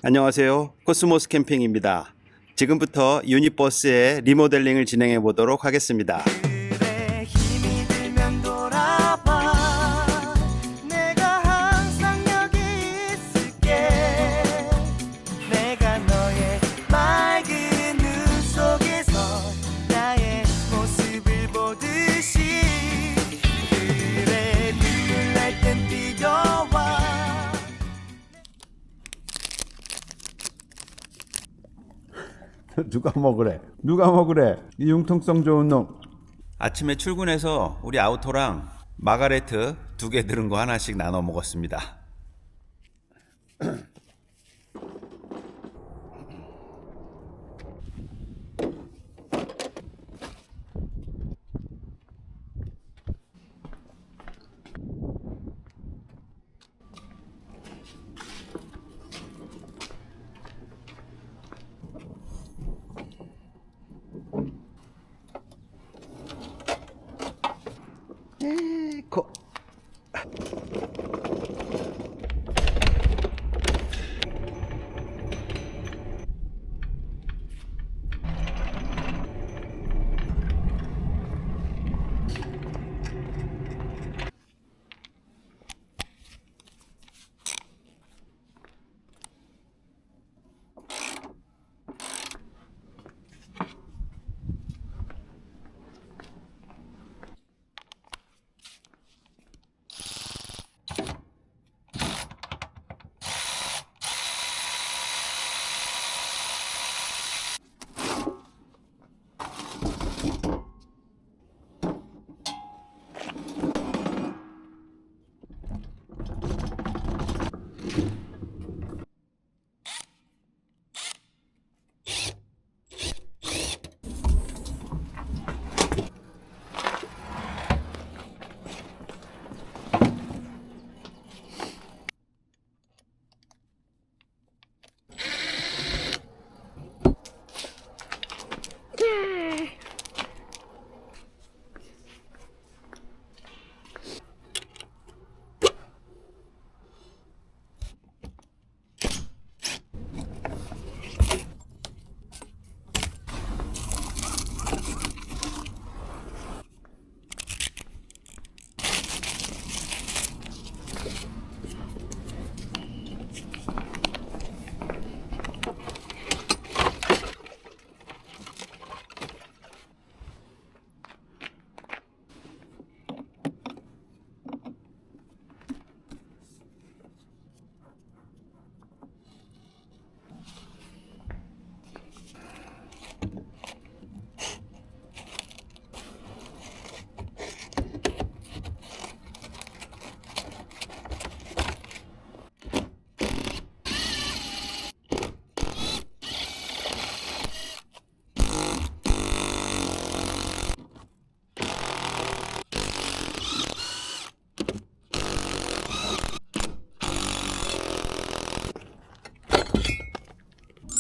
안녕하세요. 코스모스 캠핑입니다. 지금부터 유니버스의 리모델링을 진행해 보도록 하겠습니다. 그래 힘이 들면 돌아봐 내가 항상 여기 있을게 내가 너의 맑은 눈 속에서 나의 모습을 보듯이 그래 눈물 날 땐 뛰어와 누가 먹으래? 누가 먹으래? 이 융통성 좋은 놈. 아침에 출근해서 우리 아우토랑 마가레트 2개 들은 거 하나씩 나눠 먹었습니다. 코.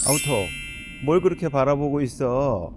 아우토, 뭘 그렇게 바라보고 있어?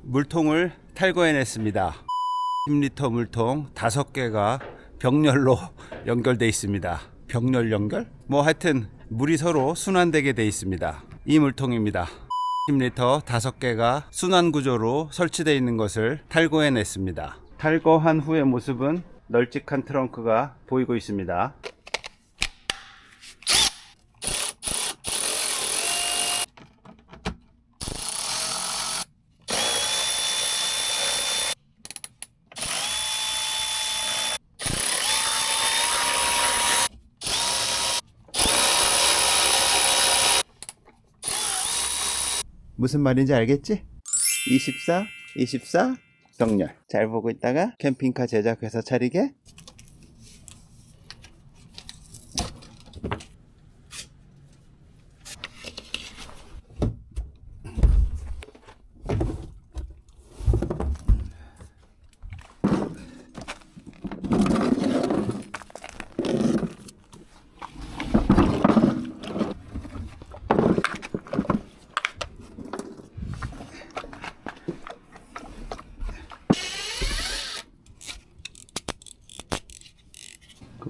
물통을 탈거해냈습니다. 10리터 물통 5개가 병렬로 연결되어 있습니다. 병렬 연결? 뭐 하여튼 물이 서로 순환되게 되어 있습니다. 이 물통입니다. 10리터 5개가 순환 구조로 설치되어 있는 것을 탈거해냈습니다. 탈거한 후의 모습은 널찍한 트렁크가 보이고 있습니다. 무슨 말인지 알겠지? 24, 24 병렬. 잘 보고 있다가 캠핑카 제작회사 차리게.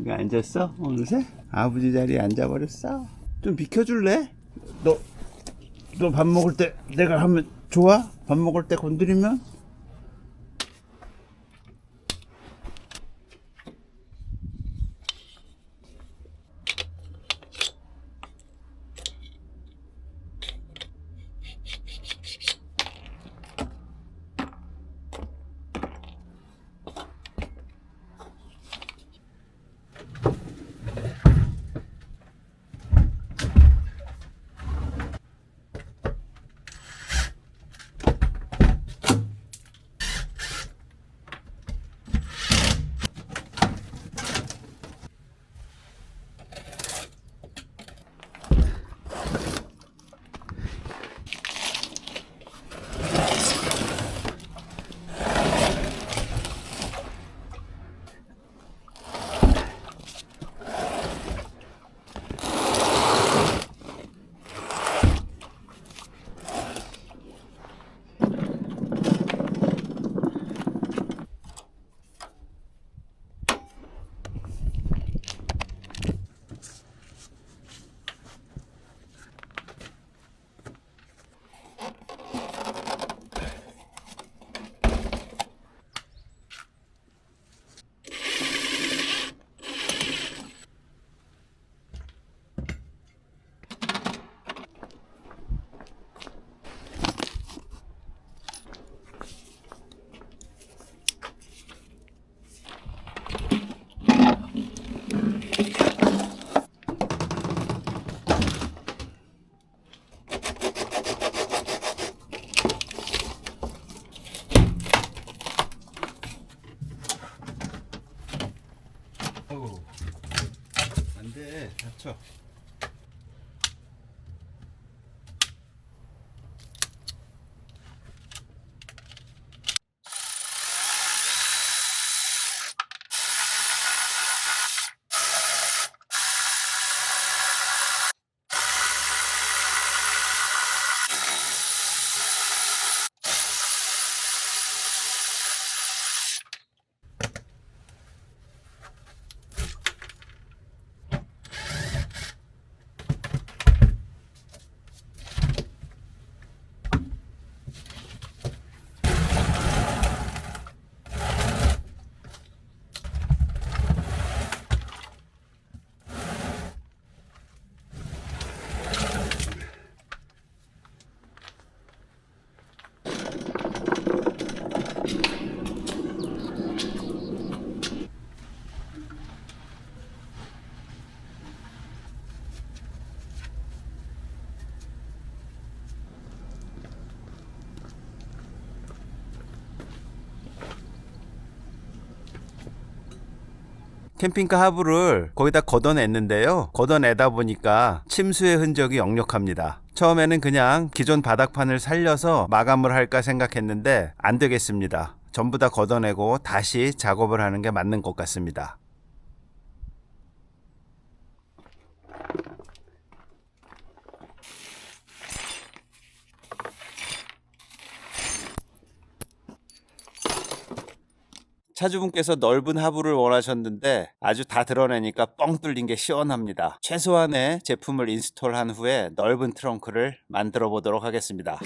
거기 앉았어? 어느새? 아버지 자리에 앉아버렸어? 좀 비켜줄래? 너 밥 먹을 때 내가 하면 좋아? 밥 먹을 때 건드리면? 안돼, 다쳐. 캠핑카 하부를 거기다 걷어냈는데요. 걷어내다 보니까 침수의 흔적이 역력합니다. 처음에는 그냥 기존 바닥판을 살려서 마감을 할까 생각했는데 안 되겠습니다. 전부 다 걷어내고 다시 작업을 하는 게 맞는 것 같습니다. 차주분께서 넓은 하부를 원하셨는데 아주 다 드러내니까 뻥 뚫린 게 시원합니다. 최소한의 제품을 인스톨한 후에 넓은 트렁크를 만들어 보도록 하겠습니다.